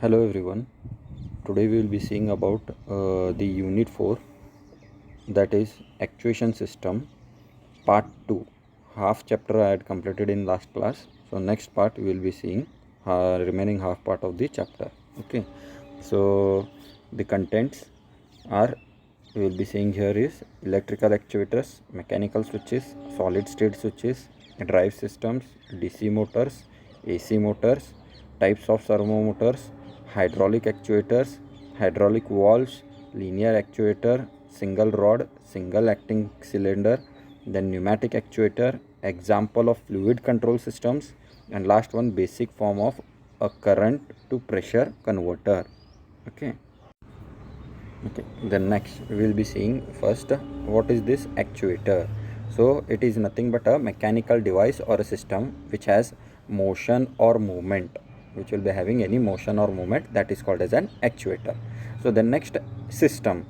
Hello everyone. Today we will be seeing about the unit 4, that is actuation system part 2. Half chapter I had completed in last class. So next part we will be seeing remaining half part of the chapter. Okay. So the contents are, we will be seeing here is electrical actuators, mechanical switches, solid state switches, drive systems, DC motors, AC motors, types of servo motors, hydraulic actuators, hydraulic valves, linear actuator, single rod, single acting cylinder, then pneumatic actuator, example of fluid control systems, and last one, basic form of a current to pressure converter. Okay. Then next we will be seeing first what is this actuator. So it is nothing but a mechanical device or a system which has motion or movement, which will be having any motion or movement, that is called as an actuator. So the next, system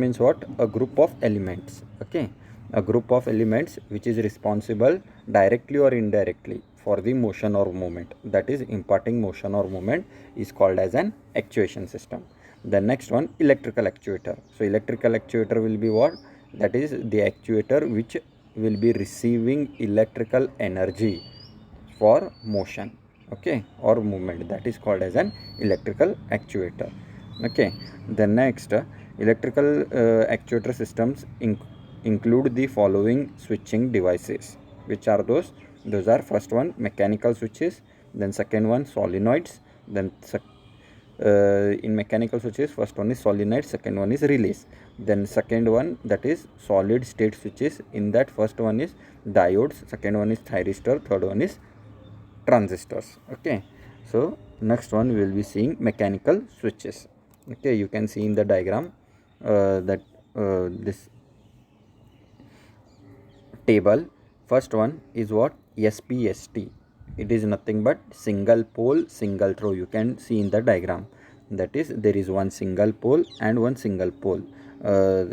means what? A group of elements. Okay, a group of elements which is responsible directly or indirectly for the motion or movement, that is imparting motion or movement, is called as an actuation system. The next one, electrical actuator. So electrical actuator will be what? That is the actuator which will be receiving electrical energy for motion, okay, or movement, that is called as an electrical actuator. Okay. The next, electrical actuator systems include the following switching devices. Which are those are, first one, mechanical switches, then second one, solenoids, then in mechanical switches, first one is solenoid, second one is relays, then second one, that is solid state switches. In that, first one is diodes, second one is thyristor, third one is transistors. Okay. So next one we will be seeing mechanical switches. Okay, you can see in the diagram that this table, first one is what? SPST. It is nothing but single pole single throw. You can see in the diagram, that is there is one single pole and one single pole,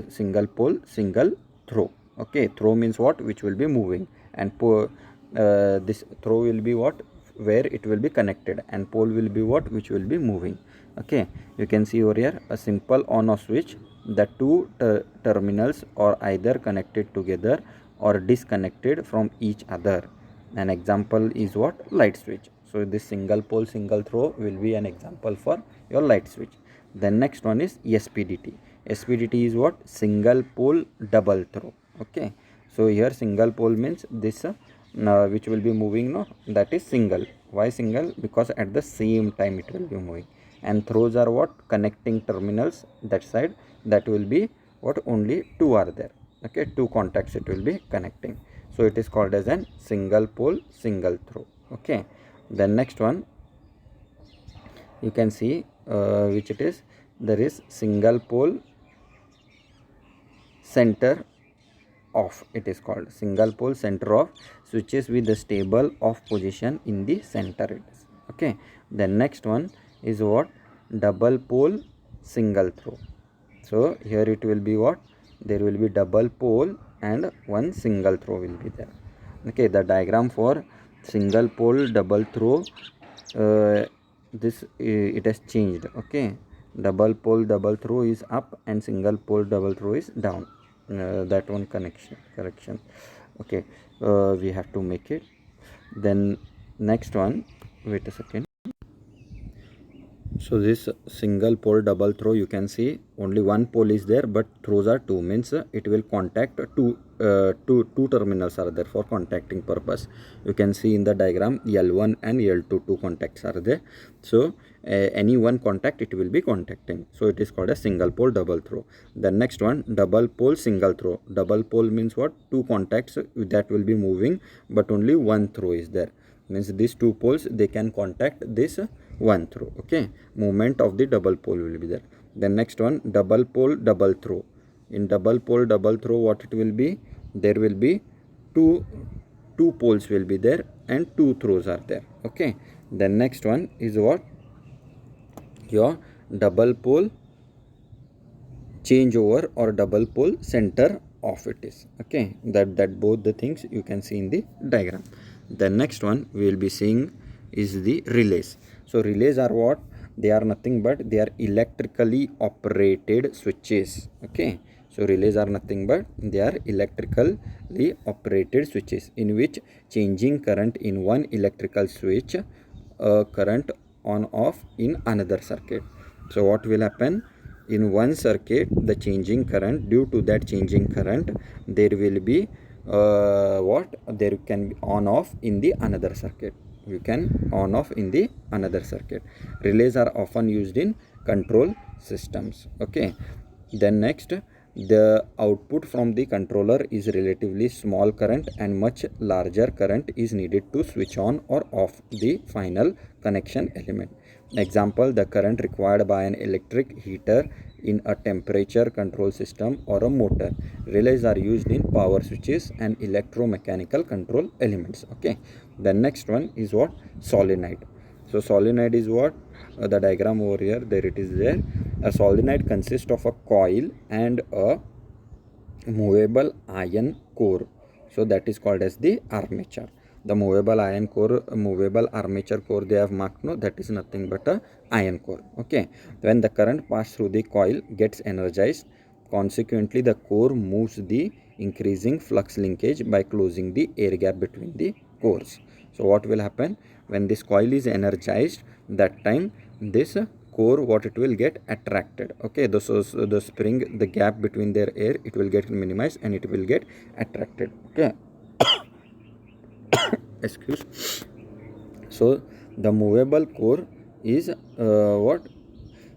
single throw. Okay, throw means what? Which will be moving, and this throw will be what? Where it will be connected, and pole will be what? Which will be moving. Okay, you can see over here a simple on off switch. The two terminals are either connected together or disconnected from each other. An example is what? Light switch. So this single pole single throw will be an example for your light switch. The next one is SPDT. SPDT is what? Single pole double throw. Okay, so here single pole means this which will be moving, no, that is single. Why single? Because at the same time it will be moving. And throws are what? Connecting terminals, that side, that will be what? Only two are there. Okay, two contacts it will be connecting, so it is called as an single pole single throw. Okay, the next one you can see which it is. There is single pole center off. It is called single pole center off, switches with the stable off position in the center. It is okay. The next one is what? Double pole single throw. So here it will be what? There will be double pole and one single throw will be there. Okay, the diagram for single pole double throw, this it has changed. Okay, double pole double throw is up and single pole double throw is down. That one correction. Okay, we have to make it. Then next one, wait a second. So this single pole double throw, you can see only one pole is there, but throws are two, means it will contact two terminals are there for contacting purpose. You can see in the diagram L1 and L2, two contacts are there. So any one contact it will be contacting, so it is called a single pole double throw. The next one, double pole single throw. Double pole means what? Two contacts that will be moving, but only one throw is there, means these two poles they can contact this one throw. Okay, movement of the double pole will be there. The next one, double pole double throw. In double pole double throw, what it will be? There will be two poles will be there and two throws are there. Okay, the next one is what? Your double pole changeover or double pole center off it is. Okay, that both the things you can see in the diagram. The next one we will be seeing is the relays. So relays are what? they are nothing but they are electrically operated switches. Okay, so relays are nothing but they are electrically operated switches in which changing current in one electrical switch current on off in another circuit. So what will happen in one circuit, the changing current, due to that changing current there will be what there can be on off in the another circuit. You can on off in the another circuit. Relays are often used in control systems. Okay, then next, the output from the controller is relatively small current and much larger current is needed to switch on or off the final connection element. Example, the current required by an electric heater in a temperature control system or a motor. Relays are used in power switches and electromechanical control elements. Okay, the next one is what? Solenoid. So solenoid is what? The diagram over here, there it is there. A solenoid consists of a coil and a movable iron core. So that is called as the armature. The movable iron core, movable armature core they have marked, no, that is nothing but a iron core. Okay, when the current passes through the coil gets energized, consequently the core moves the increasing flux linkage by closing the air gap between the cores. So what will happen when this coil is energized? That time this core, what it will get attracted. Okay, so the spring, the gap between their air, it will get minimized and it will get attracted. Okay, excuse. So the movable core is what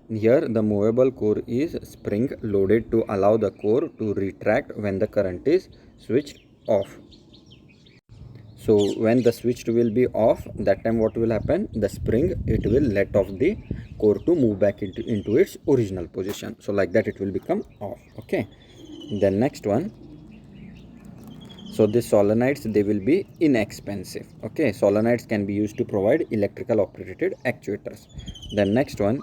here the movable core is spring loaded to allow the core to retract when the current is switched off. So when the switch will be off, that time what will happen? The spring, it will let off the core to move back into its original position. So like that it will become off. Okay, then next one. So the solenoids, they will be inexpensive. Okay, solenoids can be used to provide electrical operated actuators. The next one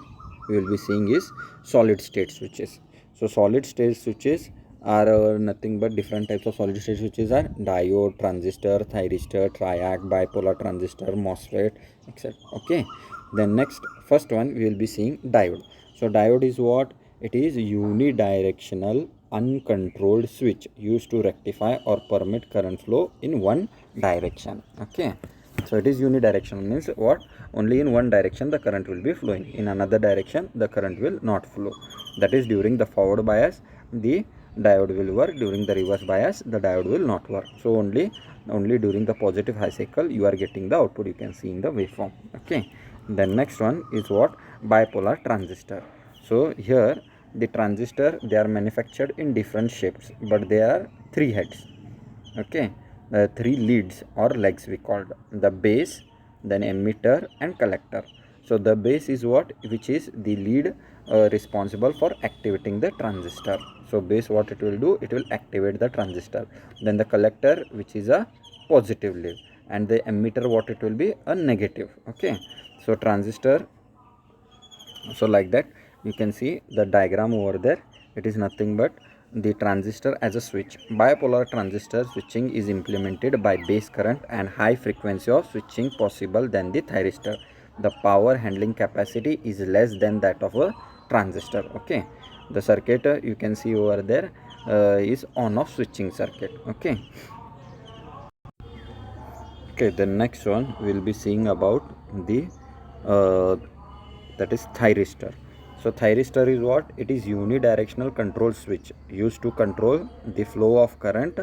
we will be seeing is solid state switches. So solid state switches are nothing but different types of solid state switches are diode, transistor, thyristor, triac, bipolar transistor, MOSFET, etc. Okay, then next, first one we will be seeing diode. So diode is what? It is unidirectional uncontrolled switch used to rectify or permit current flow in one direction. Okay, so it is unidirectional, means what? Only in one direction the current will be flowing, in another direction the current will not flow. That is, during the forward bias the diode will work, during the reverse bias the diode will not work. So only during the positive high cycle you are getting the output, you can see in the waveform. Okay, then next one is what? Bipolar transistor. So here the transistor, they are manufactured in different shapes, but they are three heads. Okay, three leads or legs we called: the base, then emitter and collector. So the base is what? Which is the lead responsible for activating the transistor. So base, what it will do? It will activate the transistor. Then the collector, which is a positive lead, and the emitter, what it will be? A negative. Okay, so transistor, so like that you can see the diagram over there. It is nothing but the transistor as a switch. Bipolar transistor switching is implemented by base current and high frequency of switching possible than the thyristor. The power handling capacity is less than that of a transistor. Okay, the circuit you can see over there is on off switching circuit. Okay, the next one we'll be seeing about the uh, that is thyristor. So thyristor is what? It is unidirectional control switch used to control the flow of current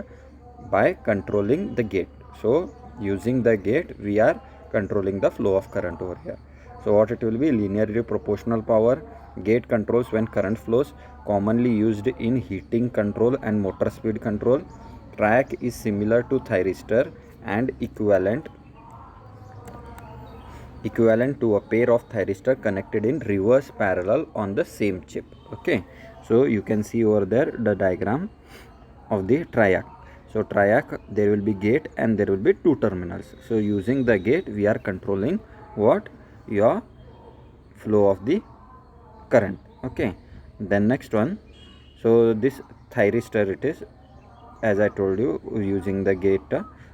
by controlling the gate. So using the gate we are controlling the flow of current over here. So what it will be? Linearly proportional power. Gate controls when current flows, commonly used in heating control and motor speed control. Triac is similar to thyristor and equivalent to a pair of thyristor connected in reverse parallel on the same chip. Okay, so you can see over there the diagram of the triac. So triac, there will be gate and there will be two terminals. So using the gate we are controlling what? Your flow of the current. Okay, then next one. So this thyristor, it is, as I told you, using the gate.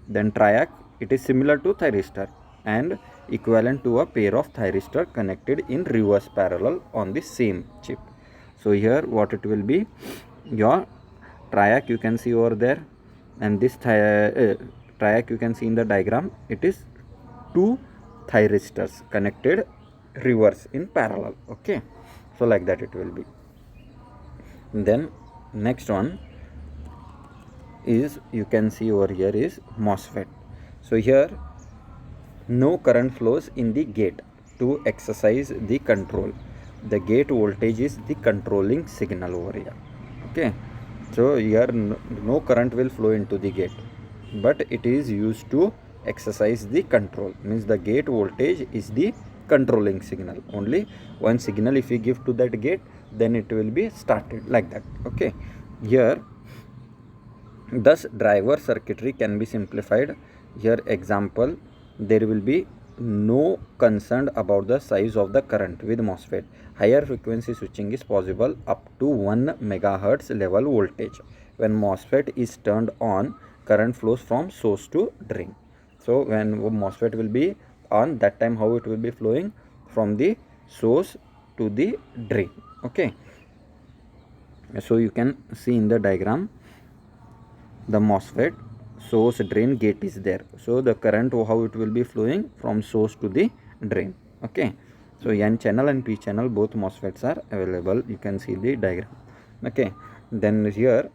Then triac, it is similar to thyristor and equivalent to a pair of thyristor connected in reverse parallel on the same chip. So here what it will be, your triac you can see over there, and this triac you can see in the diagram, it is two thyristors connected reverse in parallel. Okay, so like that it will be. Then next one is, you can see over here, is MOSFET. So here no current flows in the gate to exercise the control. The gate voltage is the controlling signal over here. Okay, so here no current will flow into the gate, but it is used to exercise the control. Means the gate voltage is the controlling signal. Only one signal if we give to that gate, then it will be started like that. Okay, here thus driver circuitry can be simplified. Here example, there will be no concern about the size of the current with MOSFET. Higher frequency switching is possible up to 1 megahertz level voltage. When MOSFET is turned on, current flows from source to drain. So when MOSFET will be on, that time how it will be flowing? From the source to the drain. Okay, so you can see in the diagram, the MOSFET source drain gate is there. So the current, how it will be flowing? From source to the drain. Okay, so N channel and P channel both MOSFETs are available. You can see the diagram. Okay, then here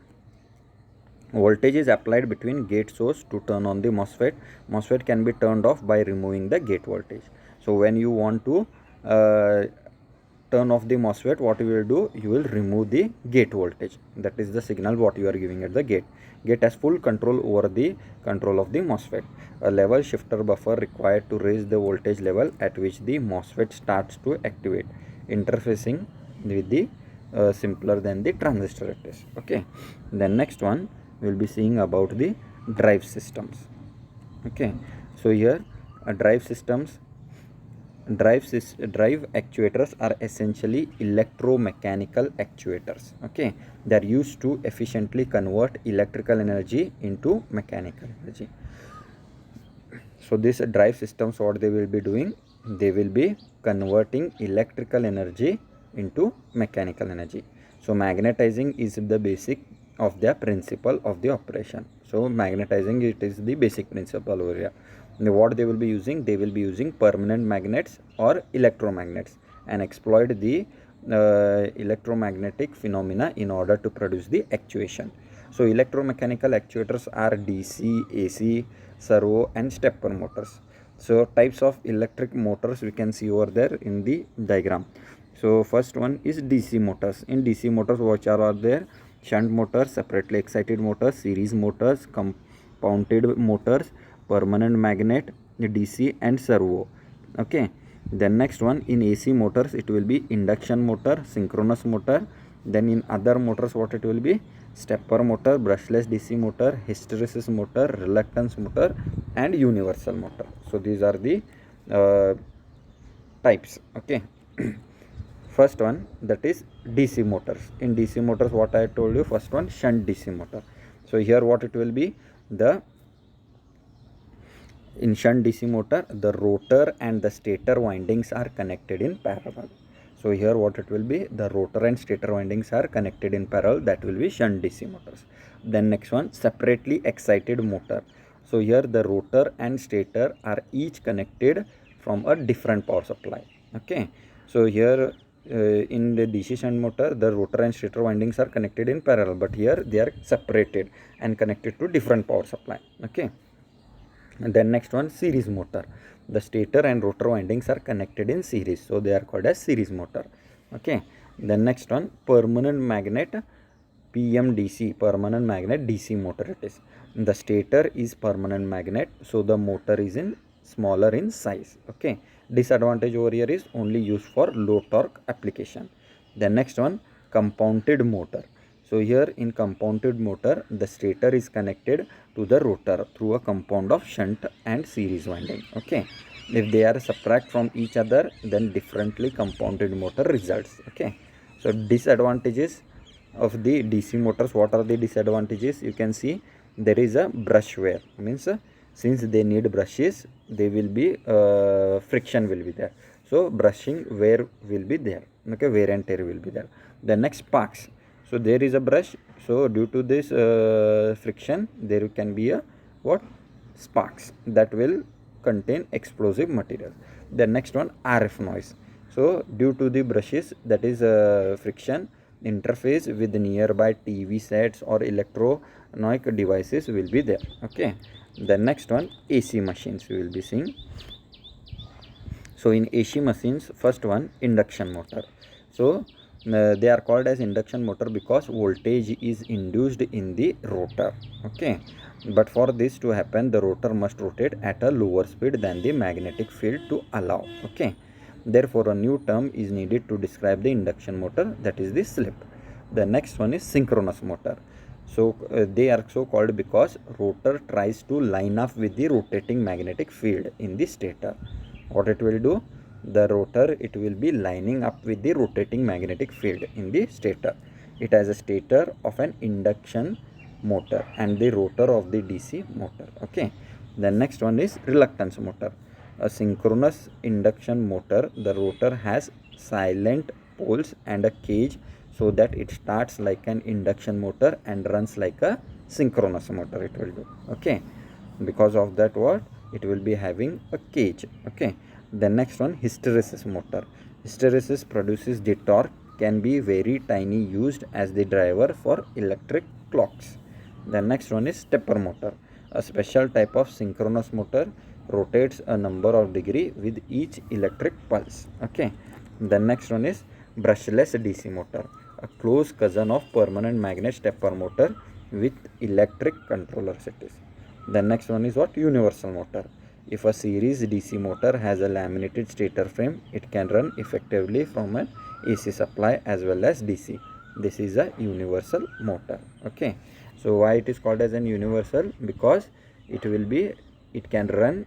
voltage is applied between gate source to turn on the MOSFET. MOSFET can be turned off by removing the gate voltage. So when you want to turn off the MOSFET, what you will do? You will remove the gate voltage. That is the signal what you are giving at the gate. Gate has full control over the control of the MOSFET. A level shifter buffer required to raise the voltage level at which the MOSFET starts to activate, interfacing with the simpler than the transistor it is. Okay, then next one we will be seeing about the drive systems. Okay, so here drive actuators are essentially electromechanical actuators. Okay, they are used to efficiently convert electrical energy into mechanical energy. So these drive systems, what they will be doing? They will be converting electrical energy into mechanical energy. So magnetizing is the basic of the principle of the operation. So magnetizing, it is the basic principle over here. What they will be using? They will be using permanent magnets or electromagnets and exploit the electromagnetic phenomena in order to produce the actuation. So electromechanical actuators are DC, AC, servo and stepper motors. So types of electric motors we can see over there in the diagram. So first one is DC motors. In DC motors, what are there? Shunt motors, separately excited motors, series motors, compounded motors, permanent magnet, DC and servo. Okay, then next one, in AC motors it will be induction motor, synchronous motor. Then in other motors, what it will be? Stepper motor, brushless DC motor, hysteresis motor, reluctance motor and universal motor. So these are the types. Okay. First one, that is DC motors. In DC motors, what I told you, first one, shunt DC motor. So here what it will be? In shunt DC motor, the rotor and the stator windings are connected in parallel. So here what it will be? The rotor and stator windings are connected in parallel. That will be shunt DC motors. Then next one, separately excited motor. So here the rotor and stator are each connected from a different power supply. Okay. So here in the DC shunt motor, the rotor and stator windings are connected in parallel, but here they are separated and connected to different power supply. Okay. And then next one, series motor. The stator and rotor windings are connected in series, so they are called as series motor. Okay. Then next one, permanent magnet, PMDC, permanent magnet DC motor it is. The stator is permanent magnet, so the motor is in smaller in size. Okay. Disadvantage over here is only used for low torque application. Then next one, compounded motor. So here in compounded motor, the stator is connected to the rotor through a compound of shunt and series winding. Okay. If they are subtract from each other, then differently compounded motor results. Okay. So disadvantages of the DC motors. What are the disadvantages? You can see there is a brush wear, means since they need brushes, they will be friction will be there. So brushing wear will be there. Okay, wear and tear will be there. The next sparks. So there is a brush. So due to this friction, there can be a what sparks that will contain explosive material. The next one, RF noise. So due to the brushes, that is friction interface with nearby TV sets or electronic devices will be there. Okay, the next one, AC machines we will be seeing. So in AC machines, first one, induction motor. So they are called as induction motor because voltage is induced in the rotor. Okay, but for this to happen, the rotor must rotate at a lower speed than the magnetic field to allow. Okay, therefore a new term is needed to describe the induction motor, that is the slip. The next one is synchronous motor. So they are so called because rotor tries to line up with the rotating magnetic field in the stator. What it will do, the rotor, it will be lining up with the rotating magnetic field in the stator. It has a stator of an induction motor and the rotor of the DC motor. Okay, the next one is reluctance motor. A synchronous induction motor, the rotor has silent poles and a cage so that it starts like an induction motor and runs like a synchronous motor, it will do. Okay, because of that, what it will be having a cage. Okay, the next one, hysteresis motor. Hysteresis produces the torque, can be very tiny, used as the driver for electric clocks. The next one is stepper motor. A special type of synchronous motor, rotates a number of degree with each electric pulse. Okay, the next one is brushless DC motor, a close cousin of permanent magnet stepper motor with electric controller cities. The next one is what, universal motor. If a series DC motor has a laminated stator frame, it can run effectively from an AC supply as well as DC. This is a universal motor. Okay, so why it is called as an universal? Because it can run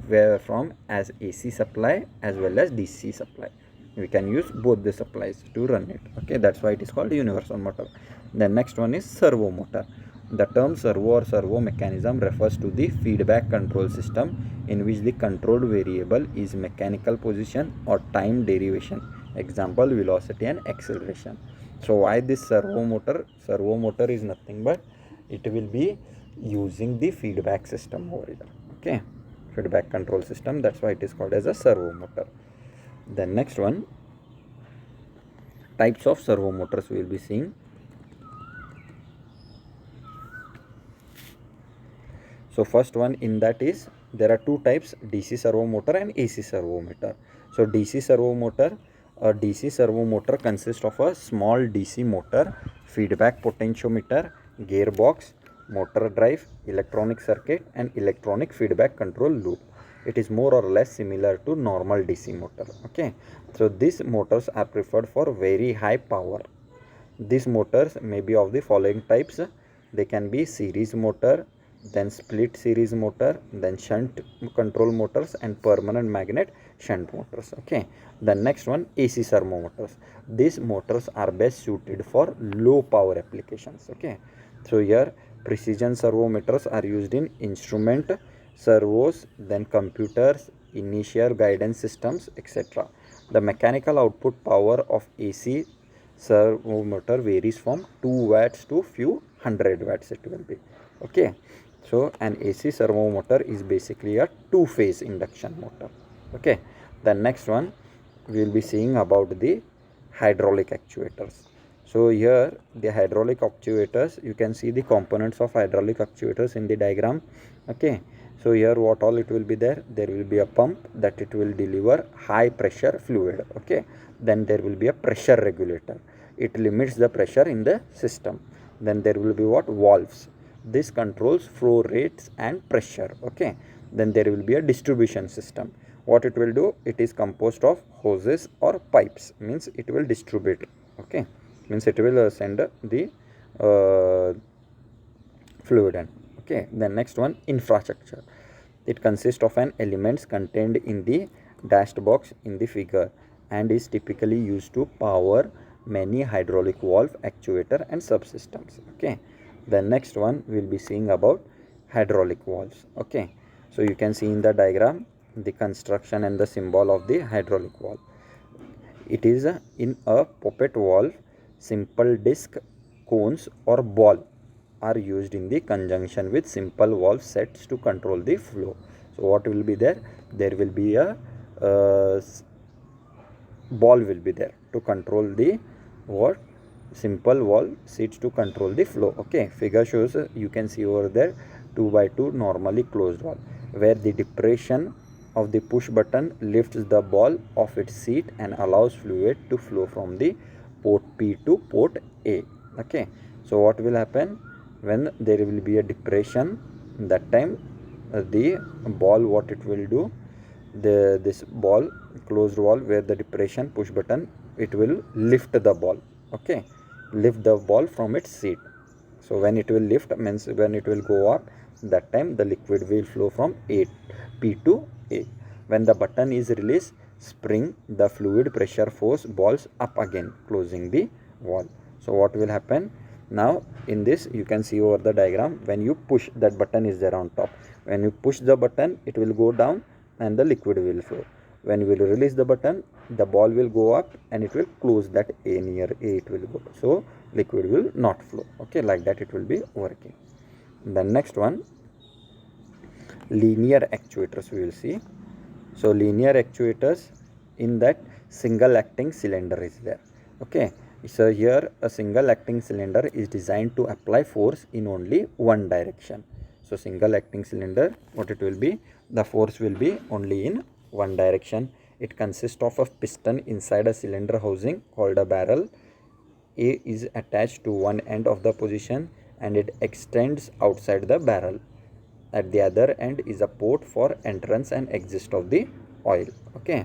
where from as AC supply as well as DC supply. We can use both the supplies to run it. Okay, that's why it is called universal motor. The next one is servo motor. The term servo or servo mechanism refers to the feedback control system in which the controlled variable is mechanical position or time derivation. Example, velocity and acceleration. So why this servo motor? Servo motor is nothing but it will be using the feedback system over here. Okay, feedback control system, that's why it is called as a servo motor. The next one, types of servo motors we will be seeing. So first one in that is, there are two types, DC servo motor and AC servo motor. So DC servo motor, a DC servo motor consists of a small DC motor, feedback potentiometer, gearbox, motor drive, electronic circuit and electronic feedback control loop. It is more or less similar to normal DC motor. Okay, so these motors are preferred for very high power. These motors may be of the following types. They can be series motor, then split series motor, then shunt control motors and permanent magnet shunt motors. Okay, the next one, AC servo motors. These motors are best suited for low power applications. Okay, so here precision servo motors are used in instrument servos, then computers, inertial guidance systems, etc. The mechanical output power of AC servo motor varies from 2 watts to few hundred watts it will be. Okay, so an AC servo motor is basically a two-phase induction motor. Okay, the next one we will be seeing about the hydraulic actuators. So here the hydraulic actuators, you can see the components of hydraulic actuators in the diagram. Okay, so here what all it will be there, there will be a pump that it will deliver high pressure fluid. Okay, then there will be a pressure regulator, it limits the pressure in the system. Then there will be what, valves, this controls flow rates and pressure. Okay, then there will be a distribution system. What it will do, it is composed of hoses or pipes, means it will distribute. Okay, means it will send the fluid in. Okay, the next one, infrastructure. It consists of an elements contained in the dashed box in the figure and is typically used to power many hydraulic valve, actuator and subsystems. Okay, the next one we'll be seeing about hydraulic valves. Okay, so you can see in the diagram the construction and the symbol of the hydraulic valve. It is in a poppet valve. Simple disc, cones or ball are used in the conjunction with simple valve sets to control the flow. So what will be there? There will be a uh, ball will be there to control the what simple valve seats to control the flow. Okay, figure shows you can see over there 2 by 2 normally closed valve where the depression of the push button lifts the ball off its seat and allows fluid to flow from the port P to port A. Okay, so what will happen when there will be a depression? That time the ball, what it will do, this ball closed valve where the depression push button, it will lift the ball. Okay, lift the ball from its seat. So when it will lift means when it will go up, that time the liquid will flow from A P to A. When the button is released, spring the fluid pressure force balls up again, closing the valve. So what will happen now? In this you can see over the diagram, when you push, that button is there on top. When you push the button, it will go down and the liquid will flow. When you will release the button, the ball will go up and it will close that A, near A it will go, so liquid will not flow. Okay, like that it will be working. The next one, linear actuators we will see. So linear actuators, in that single acting cylinder is there. Okay, so here a single acting cylinder is designed to apply force in only one direction. So single acting cylinder, what it will be, the force will be only in one direction. It consists of a piston inside a cylinder housing called a barrel. A is attached to one end of the position and it extends outside the barrel. At the other end is a port for entrance and exit of the oil. Okay,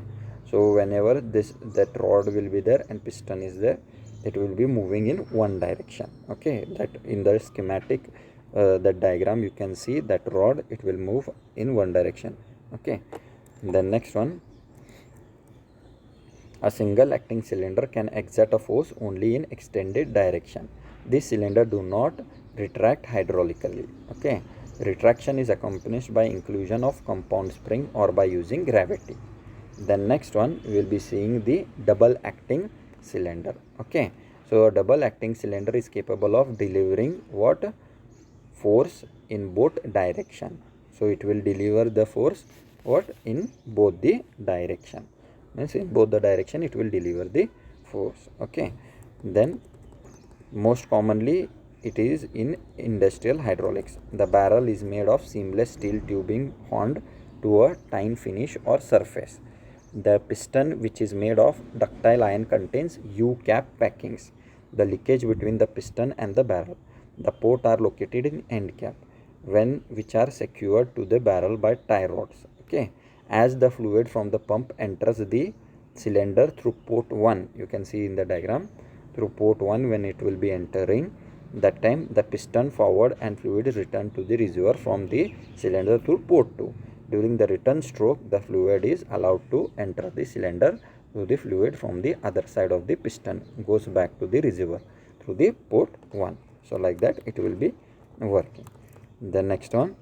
so whenever that rod will be there and piston is there, it will be moving in one direction. Okay, that in the schematic, that diagram you can see that rod, it will move in one direction. Okay, the next one, a single acting cylinder can exert a force only in extended direction. This cylinder do not retract hydraulically. Okay, retraction is accompanied by inclusion of compound spring or by using gravity. The next one we will be seeing the double acting cylinder. Okay, so a double acting cylinder is capable of delivering what? Force in both direction. So it will deliver the force what? In both the direction. Means in both the direction it will deliver the force. Okay, then most commonly it is in industrial hydraulics. The barrel is made of seamless steel tubing honed to a tine finish or surface. The piston, which is made of ductile iron, contains U-cap packings. The leakage between the piston and the barrel. The port are located in end cap, which are secured to the barrel by tie rods. Okay, as the fluid from the pump enters the cylinder through port 1, you can see in the diagram, through port 1 when it will be entering, that time the piston forward and fluid is returned to the reservoir from the cylinder through port 2. During the return stroke, the fluid is allowed to enter the cylinder through the fluid from the other side of the piston goes back to the reservoir through the port 1. So like that it will be working. The next one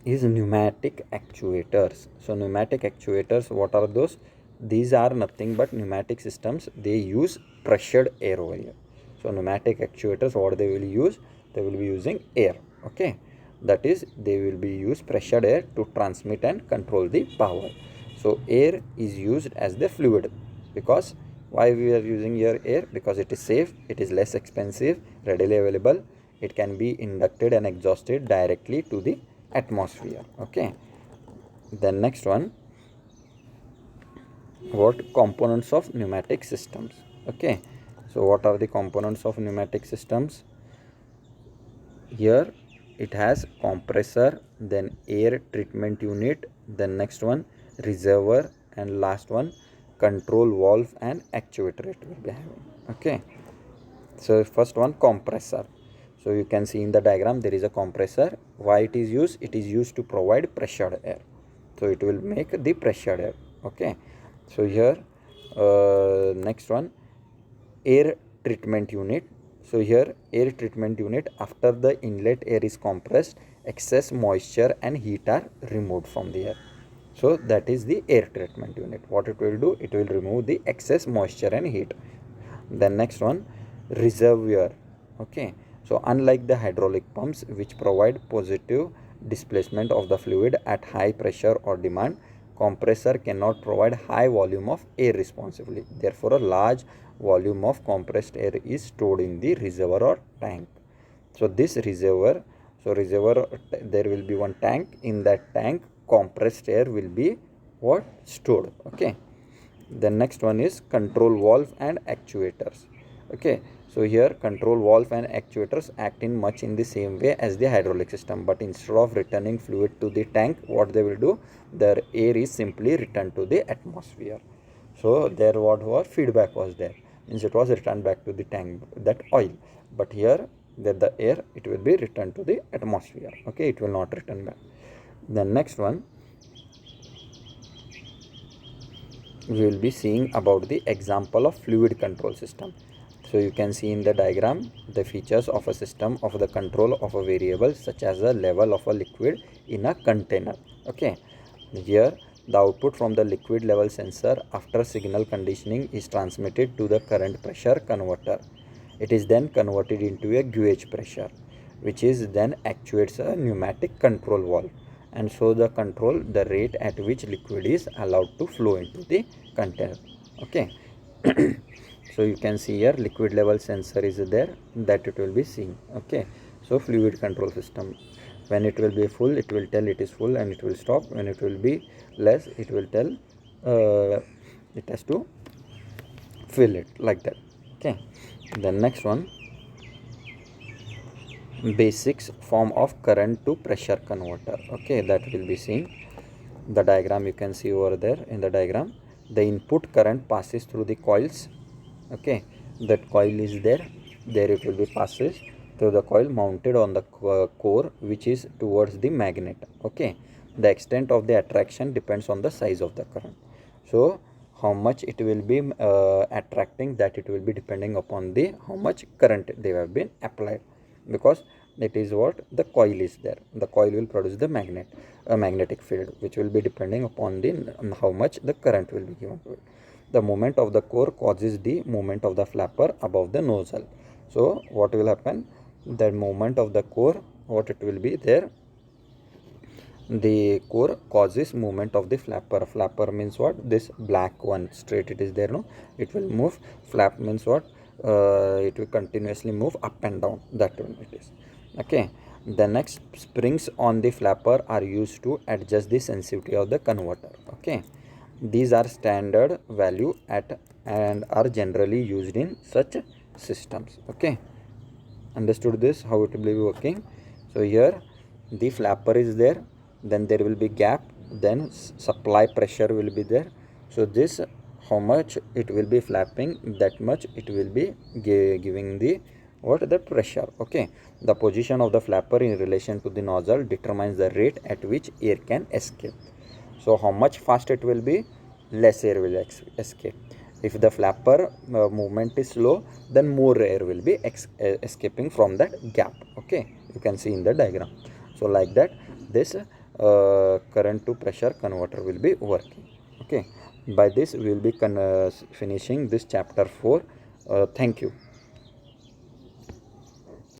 is pneumatic actuators. So pneumatic actuators, what are those? These are nothing but pneumatic systems. They use pressured air over here. So pneumatic actuators, what they will use? They will be using air. Okay, that is, they will be use pressured air to transmit and control the power. So air is used as the fluid. Because why we are using here air? Because it is safe, it is less expensive, readily available, it can be inducted and exhausted directly to the atmosphere. Okay, then next one, what components of pneumatic systems? Okay, so what are the components of pneumatic systems? Here it has compressor, then air treatment unit, then next one reservoir, and last one control valve and actuator it will be having. Okay, so first one, compressor. So you can see in the diagram there is a compressor. Why it is used? It is used to provide pressured air. So it will make the pressured air. Okay, so here next one, air treatment unit. So here air treatment unit, after the inlet air is compressed, excess moisture and heat are removed from the air. So that is the air treatment unit. What it will do, it will remove the excess moisture and heat. The next one, reservoir. Okay, so unlike the hydraulic pumps which provide positive displacement of the fluid at high pressure or demand, compressor cannot provide high volume of air responsibly. Therefore, a large volume of compressed air is stored in the reservoir or tank. So this reservoir, there will be one tank. In that tank, compressed air will be what stored. Okay. The next one is control valve and actuators. Okay, so here control valve and actuators act in much in the same way as the hydraulic system, but instead of returning fluid to the tank, what they will do, their air is simply returned to the atmosphere. So there what was feedback was there, means it was returned back to the tank, that oil, but here that the air, it will be returned to the atmosphere. Okay, it will not return back. The next one, we will be seeing about the example of fluid control system. So you can see in the diagram the features of a system of the control of a variable such as a level of a liquid in a container. Okay, here the output from the liquid level sensor after signal conditioning is transmitted to the current pressure converter. It is then converted into a gauge pressure, which is then actuates a pneumatic control valve, and so the control the rate at which liquid is allowed to flow into the container. Okay. So you can see here liquid level sensor is there, that it will be seen. Okay, so fluid control system, when it will be full, it will tell it is full and it will stop. When it will be less, it will tell it has to fill it, like that. Okay, the next one, basics form of current to pressure converter. Okay, that will be seen. The diagram you can see over there. In the diagram, the input current passes through the coils. Okay, that coil is there, it will be passes through the coil mounted on the core, which is towards the magnet. Okay, the extent of the attraction depends on the size of the current. So how much it will be attracting, that it will be depending upon the how much current they have been applied, because that is what the coil is there. The coil will produce the magnetic field, which will be depending upon the how much the current will be given to it. The movement of the core causes the movement of the flapper above the nozzle. So what will happen, the movement of the core, what it will be there, the core causes movement of the flapper. Flapper means what, this black one straight it is there, no, it will move. Flap means what, it will continuously move up and down, that one it is. Okay, the next, springs on the flapper are used to adjust the sensitivity of the converter. Okay, these are standard value at and are generally used in such systems. Okay, understood this, how it will be working. So here the flapper is there, then there will be gap, then supply pressure will be there. So this, how much it will be flapping, that much it will be giving the what, the pressure. Okay, the position of the flapper in relation to the nozzle determines the rate at which air can escape. So how much fast it will be, less air will escape. If the flapper movement is slow, then more air will be escaping from that gap. Okay, you can see in the diagram. So like that, this current to pressure converter will be working. Okay, by this we will be finishing this chapter 4. Thank you.